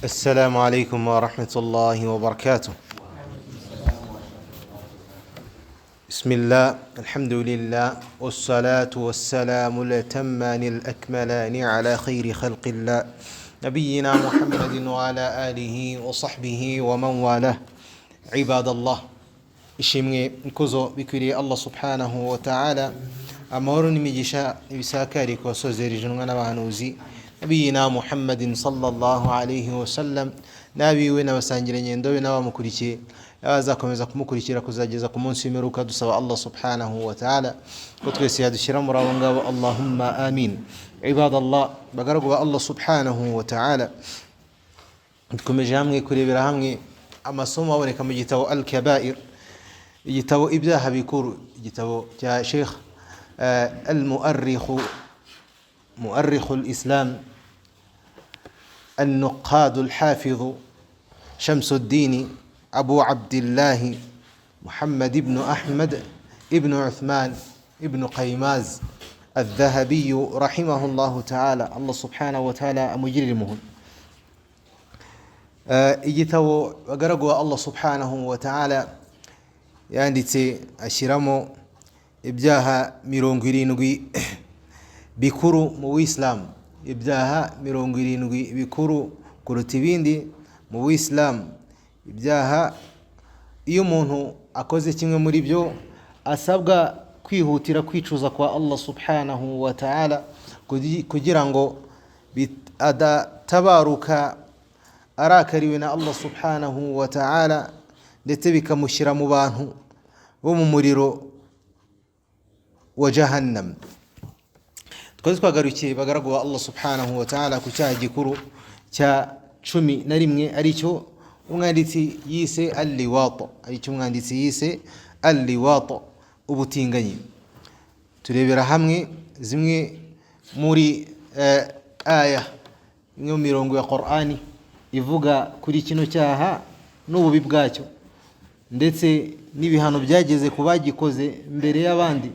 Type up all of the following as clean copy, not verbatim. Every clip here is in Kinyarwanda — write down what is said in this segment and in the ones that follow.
السلام عليكم ورحمة الله وبركاته. بسم الله، الحمد لله، والصلاة والسلام الأتمان الأكملان على خير خلق الله نبينا محمد وعلى آله وصحبه ومن والاه. عباد الله، ishimwe nkuzo bikwiriye Allah subhanahu wa ta'ala, amahoro n'imigisha ibisakari ku basozerejenwa n'abahanuzi nabiyina Muhammadin sallallahu alayhi wa sallam, nabiwe n'abasangira ngendo be n'abamukurikiye abazakomeza kumukurikira kuzageza ku munsi w'imperuka. Dusaba Allah subhanahu wa ta'ala ko twese yadushyira muri abo ngabo, Allahumma amin. Ibadallah, bagaragu ba Allah subhanahu wa ta'ala, dukomeje hamwe kurebera hamwe amasomo aboneka mu gitabo Al-Kabair, igitabo ibyaha bikuru, igitabo cya Sheikh مؤرخ الإسلام النقاد الحافظ شمس الدين أبو عبد الله محمد بن أحمد ابن عثمان ابن قيماز الذهبي رحمه الله تعالى. الله سبحانه وتعالى مجرمه. igitabo bagaragu Allah subhanahu wa ta'ala yanditse ashiramo ibyaha 70 bikuru mu Islam, ibyaha 70 bikuru kuruta ibindi mu Islam. Ibyaha iyo umuntu akoze kimwe muri byo asabwa kwihutira kwicuza kwa Allah subhanahu wa ta'ala kugira ngo adatabaruka arakariwe na Allah subhanahu wa ta'ala, ndetse bikamushyira mu bantu bo mu muriro wa jahannam. Twagarukiye bagaragu wa Allah subhanahu wa ta'ala ku cyaha gikuru cya 11 aricyo umwanditsi yise al-liwat, ubutinganyi. Turebera hamwe zimwe muri aya imwe mu mirongo ya Qur'ani ivuga kuri kino cyaha n'ububi bwacyo, ndetse n'ibihano byageze ku bagikoze mbere y'abandi,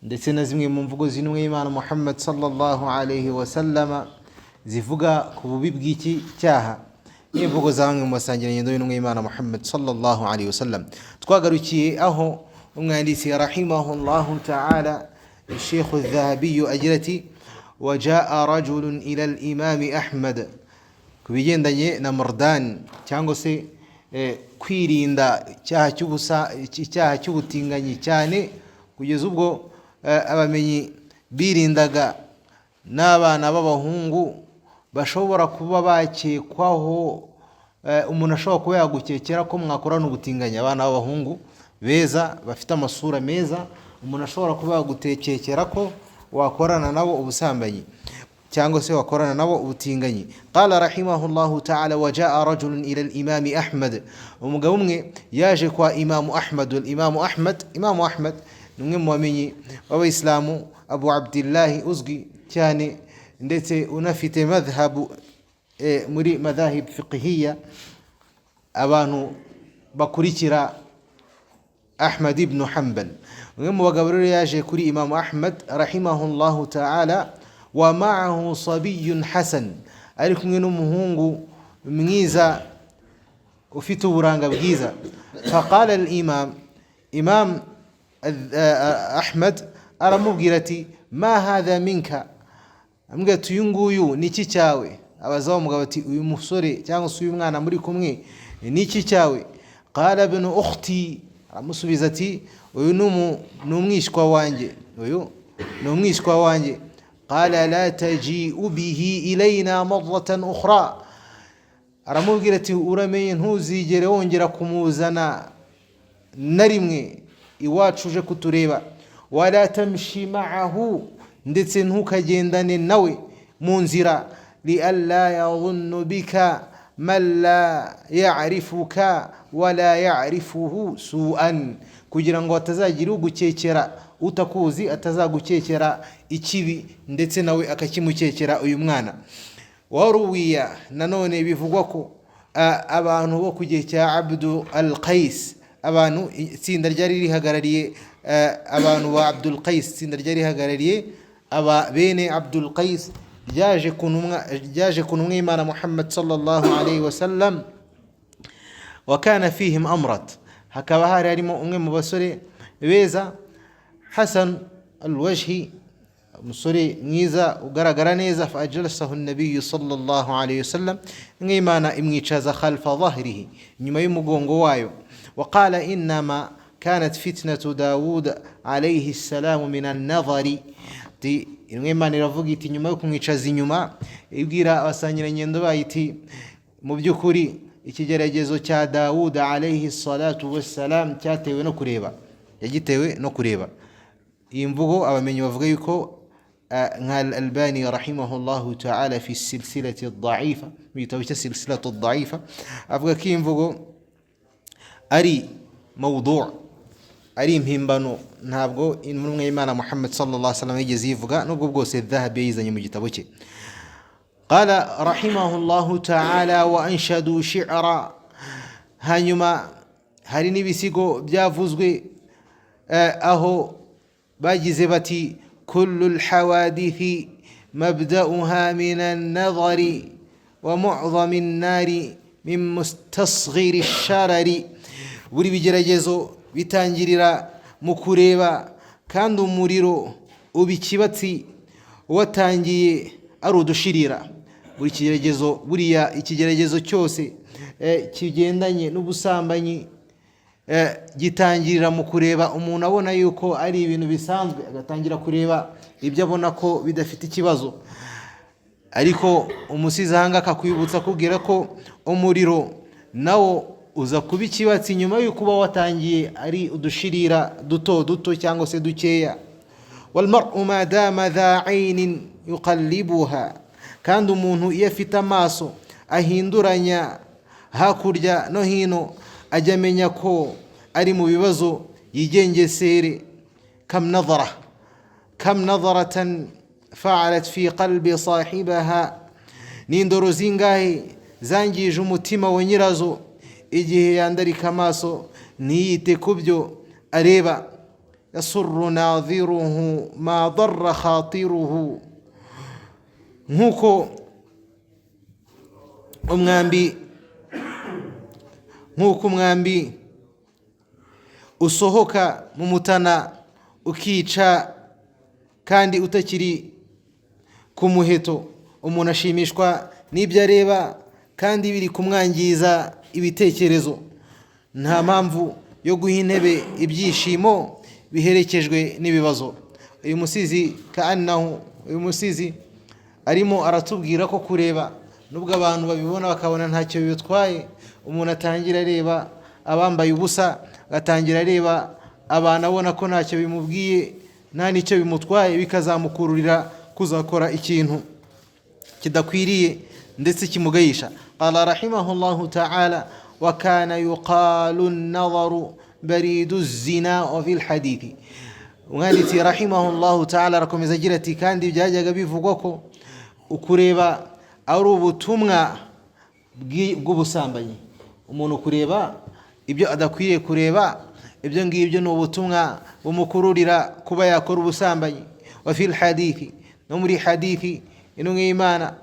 ndetse na zimwe mu mvugo z'intumwa y'Imana Muhammad sallallahu alayhi wa sallam zivuga ku bubi bw'iki cyaha, n'imvugo za bamwe mu basangirangendo b'intumwa y'Imana Muhammad sallallahu alayhi wa sallam. Twagarukiye aho umwanditsi rahimahullahu ta'ala Sheikh al-Dhahabi agira ati: waja'a rajulun ila al-imam Ahmad, kubigendanye na murdan cyangwa se kwirinda icyaha cy'ubutinganyi cyane, kugeza ubwo abamenyi birindaga n'abana b'abahungu bashobora kuba bakekwaho, umuntu ashobora kuba yagukekera ko mwakorana ubutinganyi. Abana b'abahungu beza bafite amasura meza, umuntu ashobora kuba yagutekekera ko wakorana nabo ubusambanyi cyangwa se wakorana nabo ubutinganyi. Qala rahimahullahu ta'ala: waja'a rajulun ila al-imam Ahmad, umugabo umwe yaje kwa Imamu Ahmad. Imamu Ahmad numwe mu bamenyi b'Abayisilamu, Abu Abdillah uzwi cyane, ndetse unafite madhhabu muri madhahib fiqhiyya, abantu bakurikira Ahmad ibn Hanbal. Umwe mu bagabo rero yaje kuri Imamu Ahmad rahimahullahu ta'ala, wa ma'ahu sabiyyun hasan, ari kumwe n'umuhungu mwiza ufite uburanga bwiza. Faqala al-imam Ahmad aramubwira ati: ma hadha minka, ambwira ati uyu nguyu niki cyawe. Abazaho umugabo ati: uyu musore cyangwa se uyu mwana muri kumwe niki cyawe? Qala ibn ukhti, aramusubiza ati: uyu ni umwishwa wanjye. Qala la taji'u bihi ilayna marratan ukhra, aramubwira ati: uramenye ntuzigere wongera kumuzana na rimwe iwacu uje kutureba. Wala tamshi ma'ahu, ndetse ntukagendane nawe mu nzira. Li alla yadhunnu bika man la ya'rifuka wala ya'rifuhu su'an, kugira ngo atazagira ugukekera utakuzi, atazagukekera ikibi ndetse nawe akakimukekera uyu mwana. Waruwiya, nanone bivugwa ko abantu bo ku gihe cya Abdul Qais, abantu itsinda ryari rihagarariye abantu ba Abdul Qais, itsinda ryari rihagarariye aba bene Abdul Qais ryaje kunumwa Imana Muhammad sallallahu alayhi wasallam. Wa kana fihim amrat, hakaba hari harimo umwe mu basore beza, Hasan alwajhi, umusore mwiza ugaragara neza. Fa ajlasahu an-nabiy sallallahu alayhi wasallam, Imana imwicaza khalfa dhahrihi, nyuma y'umugongo wayo. Wa qala innama kanat fitnatu Dawud alayhi السلام min an-nadhari. Imana iravuga iti nyuma yo kumwicaza inyuma, ibwira abasangirangendo bayiti mu by'ukuri ikigeragezo cya Dawud alayhi salatu wassalam cyatewe no kureba, yagitewe no kureba. Iyi mvugo abamenyi bavuga yuko nka Al-Albani rahimahullahu ta'ala fi silsilati ad-da'ifa, bitabo cya silsilatu ad-da'ifa, avuga ko iyi mvugo ari mawdu', ari impimbano, ntabwo intumwa y'Imana Muhammad sallallahu alaihi wasallam yigeze yivuga, nubwo bwose Dhahabi yizanye mu gitabo cye. Qala rahimahullahu ta'ala wa anshadu shi'ra, hanyuma hari n'ibisigo byavuzwe aho bagize bati kullu al-hawadithi mabda'uha min an-nadhari wa mu'dhamu an-nari min mustasghiri ash-sharari. Buri bigeragezo bitangirira mu kureba, kandi umuriro ubikibatsi watangiye ari udushirira. Buri kigeragezo, buriya ikigeragezo cyose kigendanye n'ubusambanyi gitangirira mu kureba. Umuntu abona yuko ari ibintu bisanzwe, agatangira kureba ibyo abona ko bidafite ikibazo, ariko umusizi ahanga akakwibutsa kubwira ko umuriro nawo uza kuba ikibatsi nyuma yuko uba watangiye ari udushirira duto duto cyangwa se dukeya. Wal mar'u ma dama dha 'aynin yuqallibuha, kandi umuntu iyo afite amaso ahinduranya hakurya no hino, ajya amenya ko ari mu bibazo yigengesere. kam nadharatan fa'alat fi qalbi sahibaha, n'indoro zingahe zangije umutima wa nyirazo igihe yandarika amaso ntiyite ku byo areba. yasurru nadhiruhu ma darra khatiruhu, nk'uko umwambi usohoka mu mutana ukica kandi utakiri ku muheto, umuntu ashimishwa n'ibyo areba kandi biri kumwangiza ibitekerezo. Nta mpamvu yo guha intebe ibyishimo biherekejwe n'ibibazo. Uyu musizi arimo aratubwira ko kureba, nubwo abantu babibona bakabona ntacyo bibitwaye, umuntu atangira areba abambaye ubusa, agatangira areba abantu abona ko ntacyo bimubwiye, nta nicyo bimutwaye, bikazamukururira kuzakora ikintu kidakwiriye ndetse kimugayisha. Qala rahimahullahu ta'ala wa kana yuqalu an-nadharu baridu az-zina wa fil hadithi. Umwanditsi rahimahullahu ta'ala arakomeza agira ati kandi byajyaga bivugwa ko ukureba ari ubutumwa bw'ubusambanyi. Umuntu kureba ibyo adakwiriye kureba, ibyo ngibyo ni ubutumwa bumukururira kuba yakora ubusambanyi. Wa fil hadithi, no muri hadithi intumwa y'Imana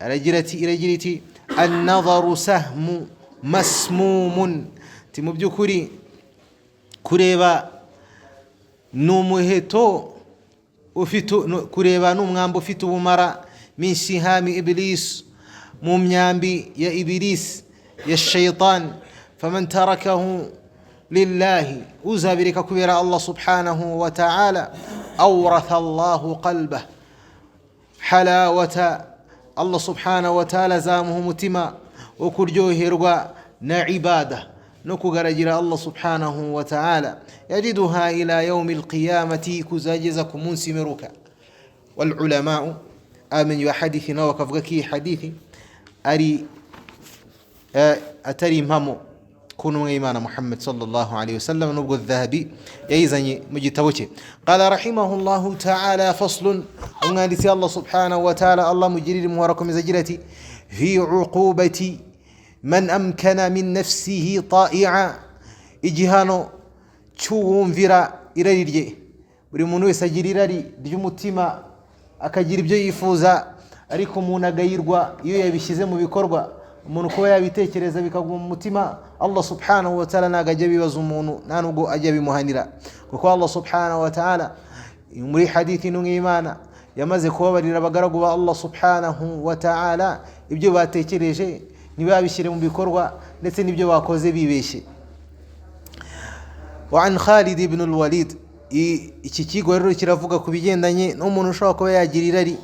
iragira iti an-nadharu sahmu masmumun, ti mu by'ukuri kureba n'umuheto kureba n'umwambi ufite ubumara. min sihami iblis, mu myambi ya iblis ya shaytan. faman tarakahu lillahi, uzabireka kubera Allah subhanahu wa ta'ala, awratha Allahu qalbah halawata, Allah subhanahu wa ta'ala zamuha umutima wo kuryoherwa na ibada no kugaragira Allah subhanahu wa ta'ala. yajiduha ila yawmi alqiyamati, kuzageza ku munsi meruka. wal ulama'u amen ya hadithi na wakavuga ki hadithi atari impamo kunumwa y'Imana Muhammad sallallahu alayhi wasallam, nubwo Dhahabi yayizanye mu gitabo cye. Qala rahimahullahu ta'ala faslun, umwanditsi Allah subhanahu wa ta'ala Allah mugirire muhora komeza agira ati fi uqubati man amkana min nafsihi ta'i'a, igihano cy'uwumvira irari rye. Buri muntu wese agira irari ry'umutima, akagira ibyo yifuza, ariko umuntu agayirwa iyo yabishyize mu bikorwa. Umuntu kuba yabitekereza bikaguma mu mutima, Allah subhanahu wa ta'ala ntago ajya bibaza umuntu, nta nubwo ajya bimuhanira, kuko Allah subhanahu wa ta'ala muri hadithi n'Imana yamaze kubabarira abagaragu ba Allah subhanahu wa ta'ala ibyo batekereje ntibabishyire mu bikorwa ndetse n'ibyo bakoze bibeshye. Wa an Khalid ibn al-Walid, iki kigo rero kiravuga ku bigendanye n'umuntu ushobora kuba yagira irari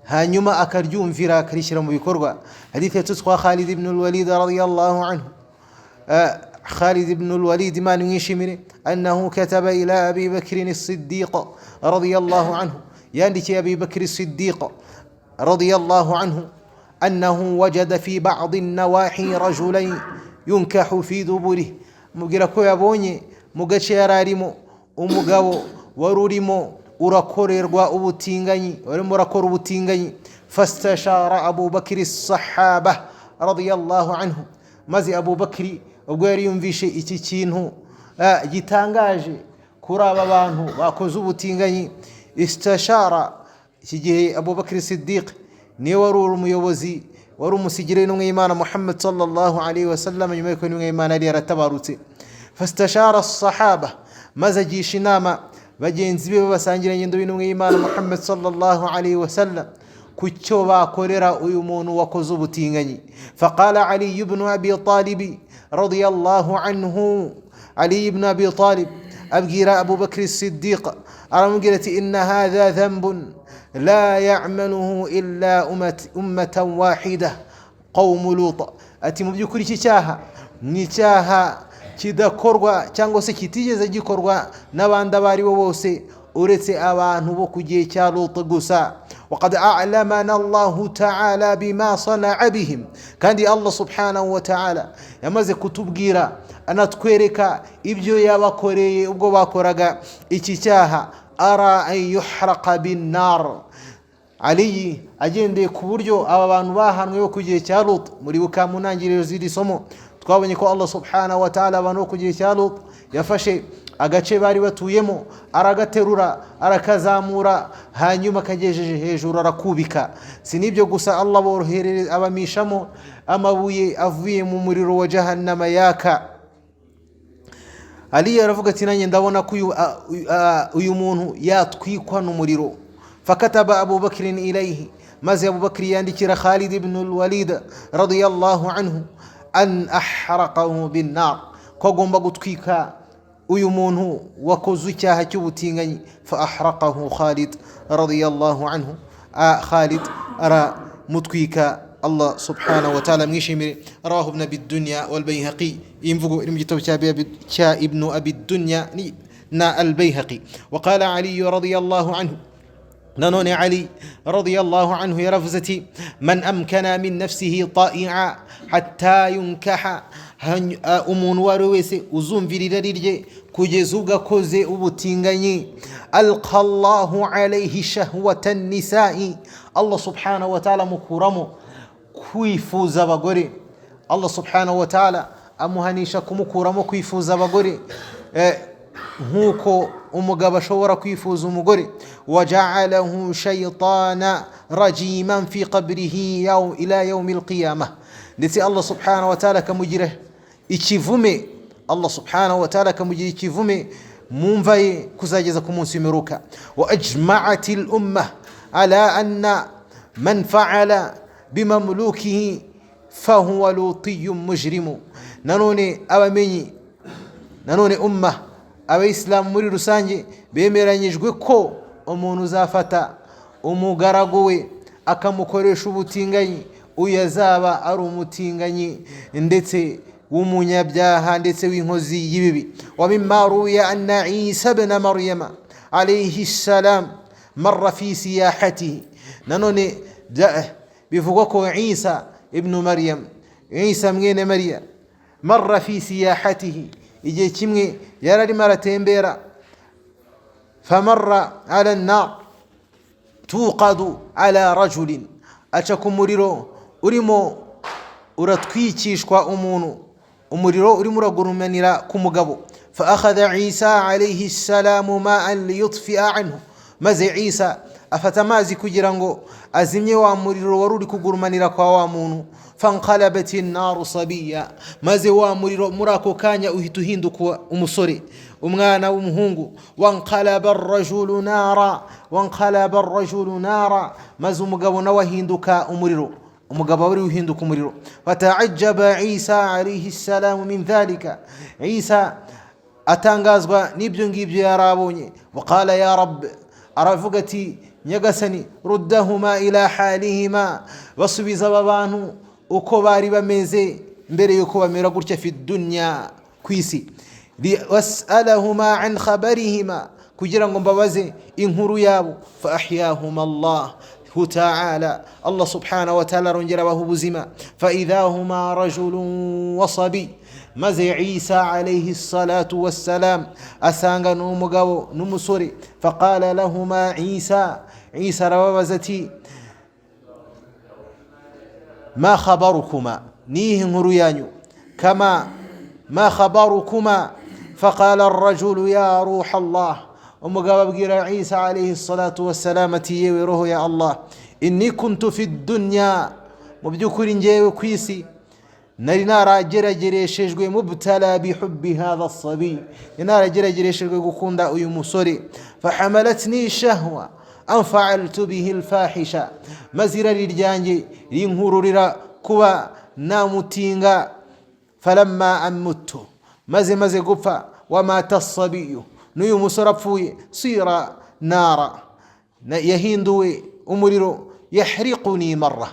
hanyuma akaryumvira akarishyira mu bikorwa. Hadith yatutwa Khalid ibn al-Walid radiyallahu anhu, Khalid ibn al-Walid imana mwishimire, annahu kataba ila Abi Bakr as-Siddiq radiyallahu anhu, yandikiye Abi Bakr as-Siddiq radiyallahu anhu, annahu wajada fi ba'd an-nawahi rajulayn yunkahu fi duburihi, mubwira ko yabonye mu gace yararimo umugabo warurimo urakorerwa ubutinganyi, warimo urakora ubutinganyi. Fastashara Abu Bakr as-sahaba radiyallahu anhu, maze Abu Bakr ubwo yari yumvishe iki kintu gitangaje kuri aba bantu bakoze ubutinganyi, istashara, iki gihe Abu Bakr as-Siddiq niwe wari umuyobozi, wari umusigire n'Imana Muhammad sallallahu alaihi wasallam, nyuma y'uko n'Imana yari yaratabarutse. Fastashara as-sahaba, maze agisha inama bagenzi be babasangiranye n'Imana Muhammad sallallahu alaihi wasallam ku cyo bakorera uyu muntu wakoze ubutinganyi. Faqala Ali ibn Abi Talib radiyallahu anhu, Ali ibn Abi Talib abwira Abu Bakr as-Siddiq, aramubwira ati inna hadha dhanbun la ya'maluhu illa ummatan wahida qawm Lut, ati mu byukuri iki cyaha ni cyaha kidakorwa cyangwa se kitigeze gikorwa n'abandi abari bo bose uretse abantu bo ku gihe cya Lut gusa. وقد أعلمنا الله تعالى بما صنع بهم, kandi Allah subhanahu wa ta'ala yamaze kutubwira anatwereka ibyo yabakoreye ubwo bakoraga iki cyaha. Ara an yuhraqa bin nar, Ali agendeye ku buryo aba bantu bahanwe ku gihe cya Lut. Muri bukamunangiriro z'iri somo twabonye ko Allah subhanahu wa ta'ala abantu ku gihe cya Lut yafashe agace bari batuyemo aragaterura arakazamura hanyuma kagejeje hejuru arakubika. Si nibyo gusa, Allah borohereza abamishamo amabuye avuye mu muriro wa jahannama yaka. Ali aravuga ati nanjye ndabona ko uyu muntu yatwikwa n'umuriro. Fakataba Abu Bakr ilayhi, maze Abu Bakr yandikira Khalid ibn al-Walid radiyallahu anhu an ahraqahu bin nar, ko agomba gutwika uyu muntu wakoze icyaha cy'ubutinganyi. Fa ahraqahu Khalid radiyallahu anhu, Khalid ara mutwika. Allah subhanahu wa ta'ala mwishimire. Rawahu ibn Abi Dunya wal Bayhaqi, imvugo iri mu gitabo cya Ibn Abi Dunya na al-Bayhaqi. Wa qala Ali radiyallahu anhu, nanone Ali radiyallahu anhu yaravuze ati man amkana min nafsihi ta'i'a hatta yunkaha, umuntu wari wese uzumvirira irari rye kugeza ubwo akoze ubutinganyi. Alqa Allahu alayhi shahwata an-nisa'i, Allah subhanahu wa ta'ala mukuramo kwifuza abagore. Allah subhanahu wa ta'ala amuhanisha kumukuramo kwifuza abagore nkuko umugabo ashobora kwifuza umugore. Waja'alahu shaytana rajiman fi qabrihi ila yawmil qiyamah, ndetse Allah subhanahu wa ta'ala kamugira ikivume, Allah subhanahu wa ta'ala kamugira ikivume mu mva ye kuzageza ku munsi w'imperuka. Wa ajma'atil ummah ala anna man fa'ala bimamlukihi fahuwa lutiyyun mujrimu. Nanone abamenyi, nanone ummah, abayisilamu muri rusange bemeranyijwe ko umuntu uzafata umugaragu we akamukoresha ubutinganyi, uyu azaba ari umutinganyi ndetse w'umunyabyaha ndetse w'inkozi y'ibibi. Wa mimma ruya anna Isa ibn Maryama alayhi salam marra fi siyahatihi, nanone bivugwa ko Isa ibn Maryam, Isa mwene Maryam, marra fi siyahatihi, igihe kimwe yari arimo aratembera. Famarra ala an-nar tuqadu ala rajulin, aca ku muriro urimo uratwikishwa umuntu, umuriro urimo uragurumanira ku mugabo. Fa akhadha Isa alayhi salam ma'an liyutfi'a anhu, maze Isa afata amazi kugira ngo azimye wa muriro wari uri kugurumanira kwa wa muntu. fanqalabat an-nar sabiya, maze wa muriro muri ako kanya uhita uhinduka umusore, umwana w'umuhungu. wanqalaba ar-rajulu nara, maze umugabo nawe ahinduka umuriro, umugabo wari uhinduka umuriro. fata'ajjaba Isa alayhi salam min dhalika, Isa atangazwa n'ibyo ngibyo yarabonye. waqala ya rabb, aravuga ati nyagasani, ruddahuma ila halihima, basubiza aba bantu uko bari bameze mbere yuko bamera gutya fi dunya, kwisi. was'alahuma an khabarihima, kugira ngo mbabaze inkuru yabo. fa ahyahuma Allah ta'ala, Allah subhanahu wa ta'ala rongera baha ubuzima. fa idahuma rajulun wa sabi, maze Isa alayhi salatu wassalam asanga n'umugabo n'umusore. faqala lahuma Isa arababaza ati ma khabarukuma, nihe nkuru yanyu? kama ma khabarukuma. faqala ar-rajulu ya ruha Allah, umugabo abwira Isa alayhi salatu wassalam ati yewe roho ya Allah, inni kuntu fi dunya, mu by'ukuri njyewe kwisi nari narageragereshejwe, mubtala bihubbi hadha as-sabi, narageragereshejwe gukunda uyu musore. fahamalatni shahwa an fa'altu bihi al-fahisha, mazira riryanjye rinkururira kuba namutinga. falamma amutu, maze gupfa. wamata as-sabiyu, n'uyu musore apfuye. sira nara, yahinduwe umuriro. yahriquni marra,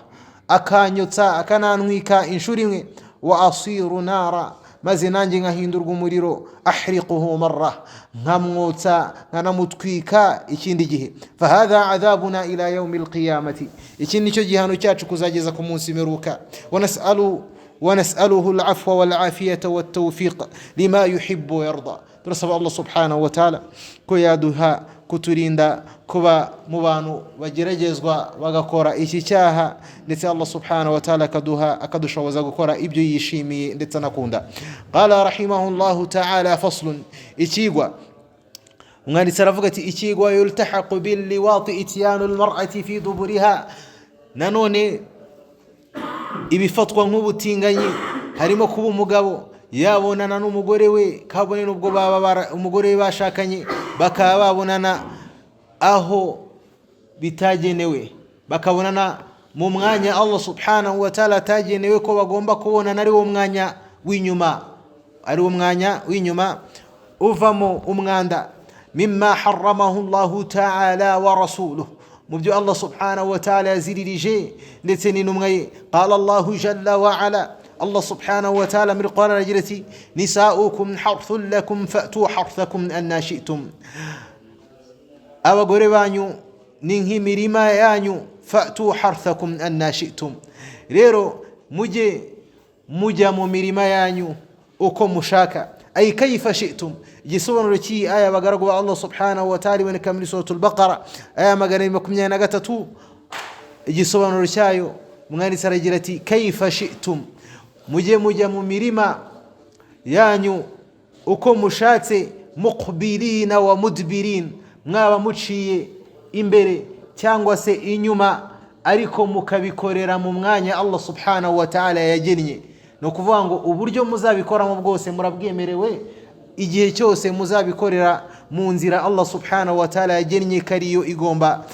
akanyotsa akanantwika inshuro imwe. wa asiru nara, maze nanjye nkahindurwa umuriro. ahriquhu marra, nkamwotsa nkanamutwika ikindi gihe. fahadha adhabuna ila yawmi alqiyamati, iki nicyo gihano cyacu kuzageza ku munsi w'imperuka. ونسأله العفو والعافية والتوفيق لما يحب ويرضى. turasaba Allah subhanahu wa ta'ala ko yaduha kuturinda kuba mu bantu bageragezwa bagakora iki cyaha, ndetse Allah subhanahu wa ta'ala akadushoboza gukora ibyo yishimiye ndetse anakunda. qala rahimahullahu ta'ala faslun, ikigwa. umwanditsi aravuga ati ikigwa yultahaqu bil liwati ityanu al mar'ati fi duburiha, nanone ibifatwa nk'ubutinganyi harimo kuba umugabo yabonana n'umugore we, kabone n'ubwo baba umugore we bashakanye, bakaba babonana aho bitagenewe, bakabonana mu mwanya Allah subhanahu wa ta'ala atagenewe ko bagomba kubonana, ari wo mwanya w'inyuma, uvamo umwanda. mimma harramahu Allah ta'ala wa rasuluhu, mu byo Allah subhanahu wa ta'ala yaziririje ndetse n'intumwa ye. qala Allah jalla wa ala, Allah subhanahu wa ta'ala muri Qur'an aragira ati nisa'ukum harthun lakum fa'tu harthakum anna shi'tum, abagore banyu ni nk'imirima yanyu. fa'tu harthakum anna shi'tum, rero mujya mu mirima yanyu uko mushaka. ay kayfa shi'tum, igisobanuro cy'iyi aya bagaragu ba Allah subhanahu wa ta'ala iboneka muri suratul Baqara aya 123. igisobanuro cyayo umwanditsi aragira ati kayfa shi'tum, mujya mu mirima yanyu uko mushatse. muqbilina wa mudbirin, mwaba muciye imbere cyangwa se inyuma, ariko mukabikorera mu mwanya Allah subhanahu wa ta'ala yagennye. no kuvuga ngo uburyo muzabikoramo bwose murabwemerewe, igihe cyose muzabikorera mu nzira Allah subhanahu wa ta'ala yagennye kariyo igomba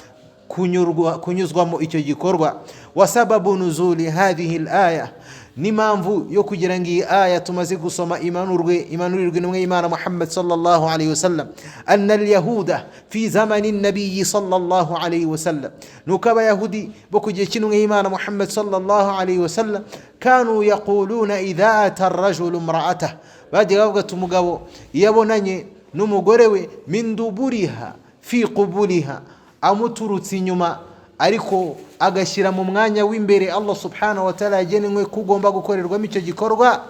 kunyuzwamo icyo gikorwa. wa sababu nuzuli hadhihi al-aya, n'impamvu yo kugira ngo iyi aya tumaze gusoma imanurirwe n'umwe Imana Muhammad sallallahu alayhi wasallam. anna al-yahuda fi zamani an-nabiy sallallahu alayhi wasallam, nuko abayahudi bo ku gihe cy'umwe Imana Muhammad sallallahu alayhi wasallam kanu yaquluna idha ata ar-rajulu imra'atahu, bajya bavuga ati umugabo yabonanye n'umugore we min duburiha fi qubuliha, amuturutse inyuma ariko agashyira mu mwanya w'imbere Allah subhanahu wa ta'ala yagenwe kugomba gukorerwamo icyo gikorwa.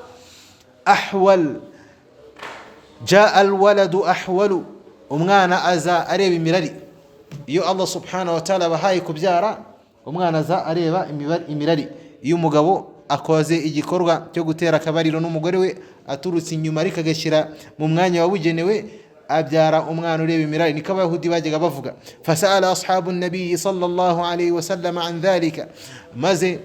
ahwal jaa alwaladu ahwalu, umwana aza areba imirari. iyo Allah subhanahu wa ta'ala bahaye kubyara, umwana aza areba imirari. iyo umugabo akoze igikorwa cyo gutera akabariro n'umugore we aturutse inyuma ariko agashyira mu mwanya wabugenewe, abyara umwana ureba imirari. Niko abayahudi bajyaga bavuga. Fasala ashabu nabii sallallahu alayhi wasallam an dhalika, maze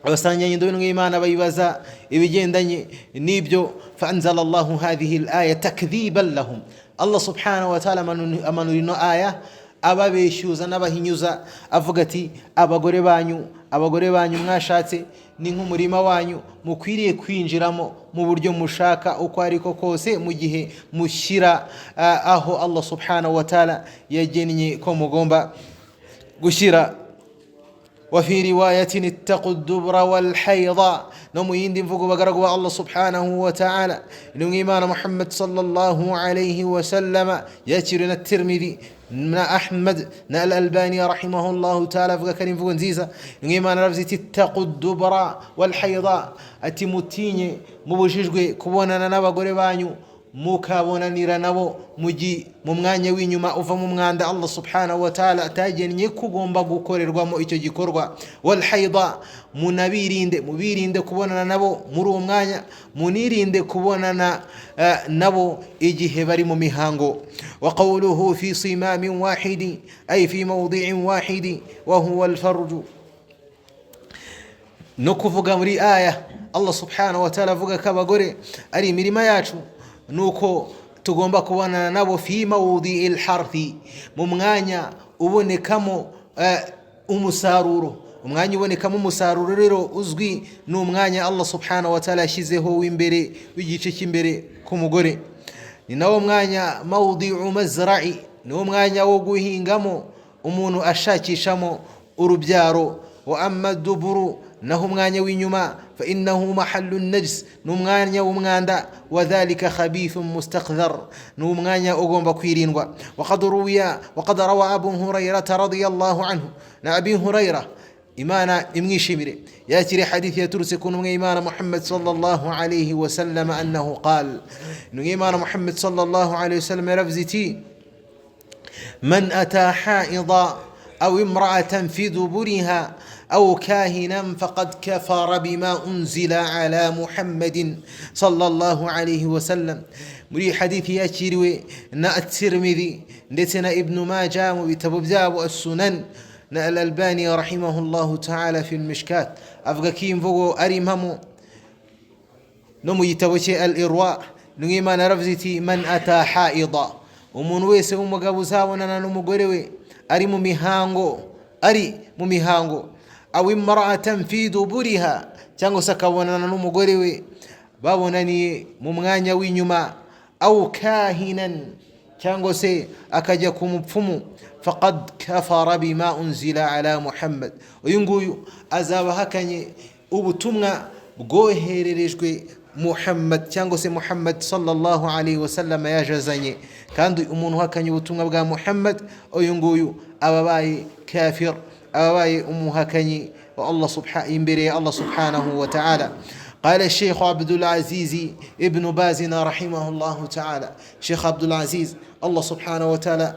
abasanganye ndo n'Imana bayibaza ibigendanye n'ibyo. Fanzala Allahu hadhihi al-aya takdhiban lahum, Allah subhanahu wa ta'ala amanurino aya ababeshyuza n'abahinyuza avuga ati abagore banyu mwashatse ni nk'umurima wanyu mukwiriye kwinjiramo mu buryo mushaka uko ariko kose, mu gihe mushyira aho Allah subhanahu wa ta'ala yagennye ko mugomba gushyira. وفي رواية اتقوا الدبر والحيض، نمو يندي فوق بقرق الله سبحانه وتعالى إنه إيمان محمد صلى الله عليه وسلم يأتينا الترمذي نا أحمد نا الألباني رحمه الله تعالى فوق كريم فوق نزيزة إنه إيمان رفزي اتقوا الدبر والحيض، أتمتيني مبوشيشكي كوانا نبا قربانيو mukabonanira nabo mu mwanya w'inyuma uva mu mwanda Allah subhanahu wa ta'ala atagennye kugomba gukorerwamo icyo gikorwa. Wal haida, mubirinde kubonana nabo muri uwo mwanya, munirinde kubonana nabo igihe bari mu mihango. Wa qawluhu fi simamin wahidi ay fi mawdi'in wahidi wa huwa al-farj, no kuvuga muri aya Allah subhanahu wa ta'ala avuga ko abagore ari imirima yacu, nuko tugomba kubonana nabo fi mawdi al-harthi, mu mwanya ubonekamo umusaruro. Umwanya ubonekamo umusaruro rero uzwi ni umwanya Allah subhanahu wa ta'ala yashyizeho w'imbere w'igice cy'imbere ku mugore. Ni nawo mwanya mawdi'u mazra'i, ni umwanya wo guhingamo umuntu ashakishamo urubyaro. Wa amma duburu, naho umwanya w'inyuma, fa innahu mahallu najs, ni umwanya w'umwanda. Wa dhalika khabithun mustaqdhar, ni umwanya ugomba kwirindwa. Wa qad rawa Abu Hurairah radiyallahu anhu, na Abi Hurairah Imana imwishimire yakiri hadithi yaturutse ku ntumwa y'Imana Muhammad sallallahu alayhi wa sallam annahu qala, intumwa y'Imana Muhammad sallallahu alayhi wa sallam yaravuze iti: man ata haida aw imra'atan fi duburiha أو كاهنا فقد كفر بما أنزل على محمد صلى الله عليه وسلم. مري حديث يأتيروي نا الترمذي نتنا ابن ماجه وبتبوزاب السنن نا الألباني رحمه الله تعالى في المشكات أفغاكيم فوقو أريمهمو نمو يتوشي الإرواء نغيما نرفزتي من أتى حائضا ومن ويسي ومقابوزاونا نمو قروي أريمو ميهانغو أري مميهانغو aw imra'atan fi duburiha, cyangwa se akabonana n'umugore we babonaniye mu mwanya w'inyuma. Aw kahinan, cyangwa se akajya ku mupfumu. Faqad kafara bima unzila ala Muhammad, uyu nguyu azaba hakanye ubutumwa bwohererejwe Muhammad, cyangwa se Muhammad sallallahu alayhi wa sallam yajazanye. Kandi umuntu hakanye ubutumwa bwa Muhammad, uyu nguyu ababaye kafir, أواي أمهكني والله سبحانه ينبري الله سبحانه وتعالى. قال الشيخ عبد العزيز ابن باز رحمه الله تعالى، شيخ عبد العزيز الله سبحانه وتعالى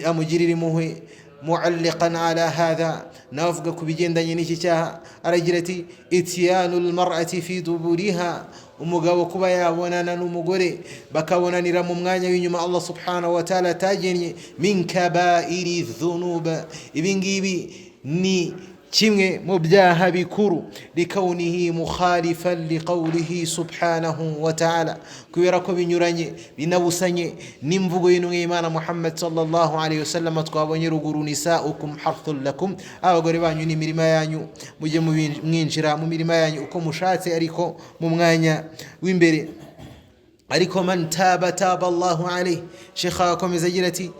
مجرر مه معلقا على هذا نافقك بجندا ينشيشها أرجلتي إتيان المرأة في دبورها، umugabo kuba yabonana n'umugore bakabonanira mu mwanya w'inyuma Allah subhanahu wa ta'ala tajennye min kaba'iri dhunub. Ibingibi ni kimwe mu byaha bikuru, likawunihi mukhalifan liqawlihi subhanahu wa ta'ala, kubera ko binyuranye binabusanye n'imvugo y'Imana Muhammad sallallahu alayhi wasallam twabonye ruguru: nisaukum harthul lakum, abagore banyu ni imirima yanyu, mujye mwinjira mu mirima yanyu uko mushatse ariko mu mwanya w'imbere. Ariko man taba Allahu alayhi, shekha akomeza agira ati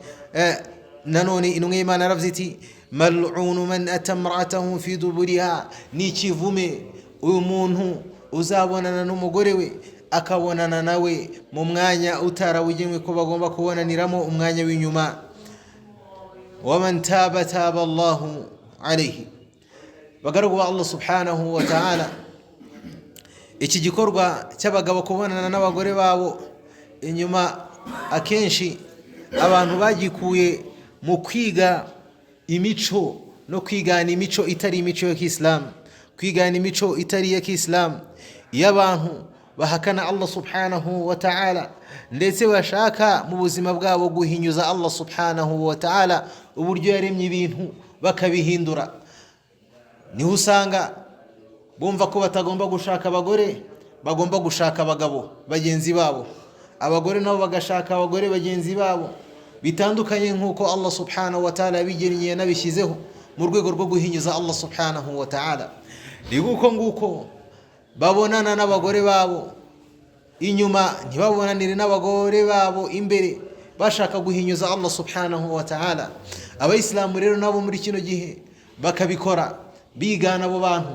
nanone intumwa y'Imana yaravuze iti: mal'unu man ata imra'atahu fi duburiha, ni kivume uyu muntu uzabonana n'umugore we akabonana nawe mu mwanya utarawugenwe ko bagomba kubonaniramo, umwanya w'inyuma. wa man taba Allahu alayhi, bagaragu Allah subhanahu wa ta'ala. Iki gikorwa cy'abagabo kubonana n'abagore babo inyuma, akenshi abantu bagikuye mu kwiga imico no kwigana imico itari imico ya Kiislamu, kwigana imico itari ya Kiislamu y'abantu bahakana Allah subhanahu wa ta'ala, ndetse bashaka mu buzima bwabo guhinyuza Allah subhanahu wa ta'ala uburyo yaremye ibintu bakabihindura. Niho usanga bumva ko batagomba gushaka abagore, bagomba gushaka abagabo bagenzi babo, abagore nabo bagashaka abagore bagenzi babo, bitandukanye nkuko Allah subhanahu wa ta'ala bigennye nabishyizeho mu rwego rwo guhinyuza Allah subhanahu wa ta'ala. Ni nguko babonana n'abagore babo inyuma, ntibabonanire n'abagore babo imbere, bashaka guhinyuza Allah subhanahu wa ta'ala. Abayisilamu rero nabo muri kino gihe bakabikora, bigana abo bantu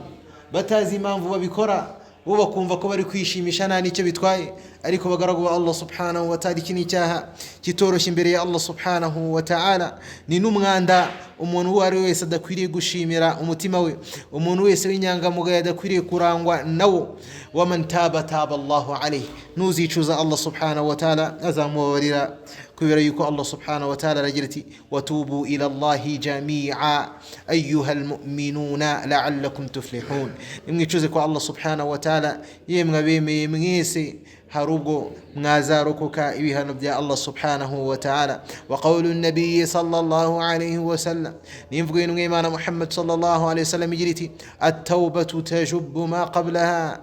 batazi impamvu babikora, bo bakumva ko bari kwishimisha nta nicyo bitwaye, ariko bagaragu Allah subhanahu wa ta'ala. Iki ni icyaha kitoroshye imbere ya Allah subhanahu wa ta'ala, ni n'umwanda umuntu uwo ari wese adakwiriye gushimira umutima we, umuntu wese w'inyangamugayo adakwiriye kurangwa nawo. Waman taba taba Allahu alayhi, nuzicuza Allah subhanahu wa ta'ala azamubabarira, kubera yuko Allah subhanahu wa ta'ala aragira ati watubu ila Allahi jami'a ayyuhal mu'minuna la'allakum tuflihun. Nimwicuze ko Allah subhanahu wa ta'ala yemwe abemeye mwese harubwo mwazarokoka ibihano bya Allah subhanahu wa ta'ala. Wa qawlu an-nabiy sallallahu alayhi wa sallam, nimvugo y'Imana Muhammad sallallahu alayhi wa sallam igira iti at-tawbatu tajubbu ma qablaha,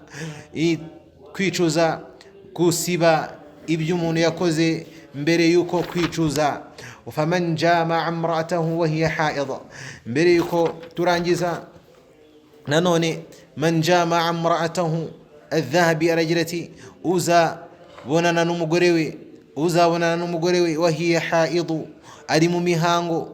kwicuza kusiba ibyo umuntu yakoze mbere yuko kwicuza. Faman jama'a imra'atahu wa hiya haidha, mbere yuko turangiza nanone man jama'a imra'atahu الذهبي aragira uzabonana n'umugore we wa hiya haidu, ari mu mihango,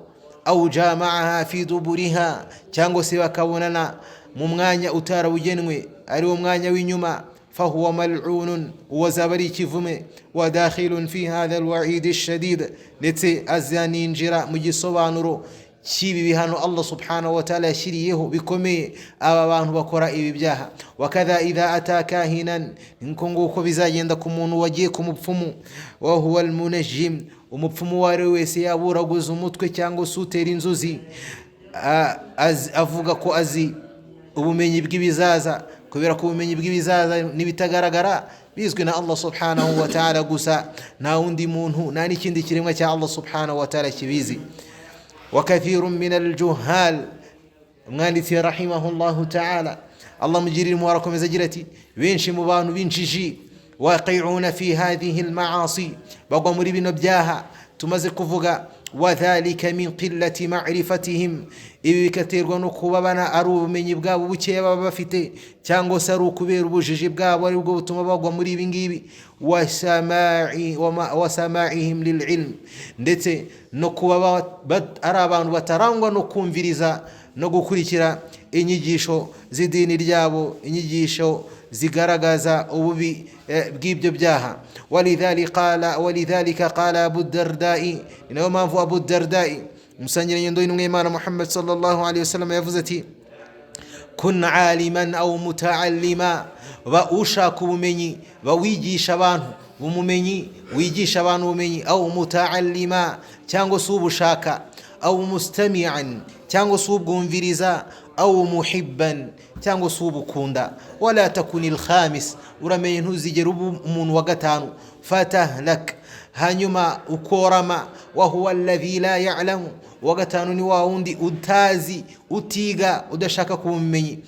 au jama'aha fi duburiha, cyangwa se bakabonana mu mwanya utarawugenwe, ari wo mwanya w'inyuma, fahuwa mal'unun, wazaba ari ikivume, wa dakhilun fi hadha alwa'id alshadid, ndetse azaninjira mu gisobanuro cy'ibi bihano Allah subhanahu wa ta'ala yashyiriyeho bikomeye aba bantu bakora ibi byaha. Wakadha idha ataka hinan, nko nguko bizagenda ku muntu wagiye ku mupfumu, wa huwa almunajjim, umupfumu wari wese yaburaguza umutwe cyangwa sutera inzuzi, avuga ko azi ubumenyi bw'ibizaza, kubera ko ubumenyi bw'ibizaza nibitagaragara bizwi na Allah subhanahu wa ta'ala gusa, nta wundi muntu nta n'ikindi kiremwa cya Allah subhanahu wa ta'ala kibizi. وكثير من الجهال, mwanditsi rahimahullahu ta'ala Allah mujirire muwarakom ezagirati, benshi mu bantu binjiji waqi'una fi hadhihi almaasi, bagwa muri bino byaha tumaze kuvuga. Wadhalika min qillati ma'rifatihim, ibi bikaterwa no kuba bana ari ubumenyi bwabo bukeya baba bafite, cyangwa se ari ukubera ubujiji bwabo ari bwo butuma bagwa muri ibi ngibi. Wasama'ihim lil'ilm, ndetse no kuba ari abantu batarangwa no kumviriza no gukurikira inyigisho z'idini ryabo, inyigisho zigaragaza ububi bw'ibyo byaha. Walidhalika qala Abu Dardai, niyo mpamvu Abu Dardai musangira nyendo y'Imana Muhammad sallallahu alayhi wasallam yavuze ati kun aliman aw muta'allima, ba ushaka ubumenyi bawigisha abantu umumenyi, wigisha abantu ubumenyi, aw muta'allima cyangwa se ubushaka, aw mustami'an cyangwa se ubwumviriza, aw muhibban cyangwa se ubukunda. Wala takunil khamis, uramenye ntuzigera umuntu wa gatanu. Fatahlak, hanyuma ukorama. Wa huwa alladhi la ya'lamu, wa gatanu ni wa wundi utazi, utiga, udashaka kubumenyi,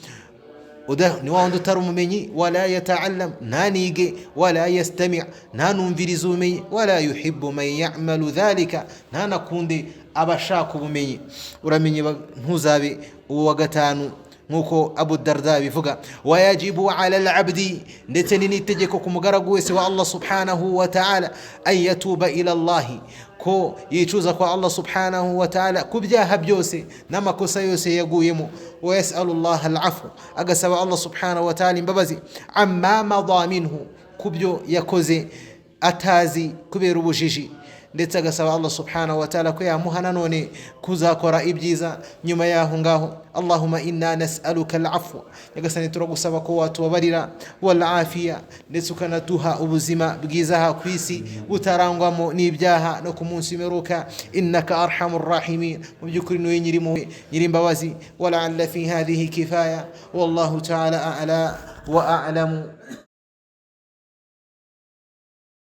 ni wa wundi utari umumenyi. Wala yata'allam, ntanige. Wala yastami', ntanumviriza ubumenyi. Wala yuhibbu man ya'malu dhalika, ntanakunde abashaka ubumenyi. Uramenye ntuzabe uwo wa gatanu nkuko Abu Darda bivuga. Wayajibu ala al-abdi, ndetse ni itegeko ku mugaragu wese wa Allah subhanahu wa ta'ala, an yatuba ila Allah, ko yicuza kwa Allah subhanahu wa ta'ala ku byaha byose n'amakosa yose yaguyemo. Wa yas'alu Allah al-'afwa, agasaba Allah subhanahu wa ta'ala imbabazi. Amma madha minhu, kubyo yakoze atazi kubera ubujiji, ndetse agasaba Allah subhanahu wa ta'ala ko yamuha nanone kuzakora ibyiza nyuma yaho ngaho. Allahumma inna nas'aluka al-'afwa, yagasani turagusaba ko watubabarira, wal afiya, ndetse ukanaduha ubuzima bwiza ha kwisi butarangwamo n'ibyaha no ku munsi w'imperuka. Innaka arhamur rahimin, mu byukuri niwe nyiri imbabazi. Wala alla fi hadhihi kifaya, wallahu ta'ala a'la wa a'lamu.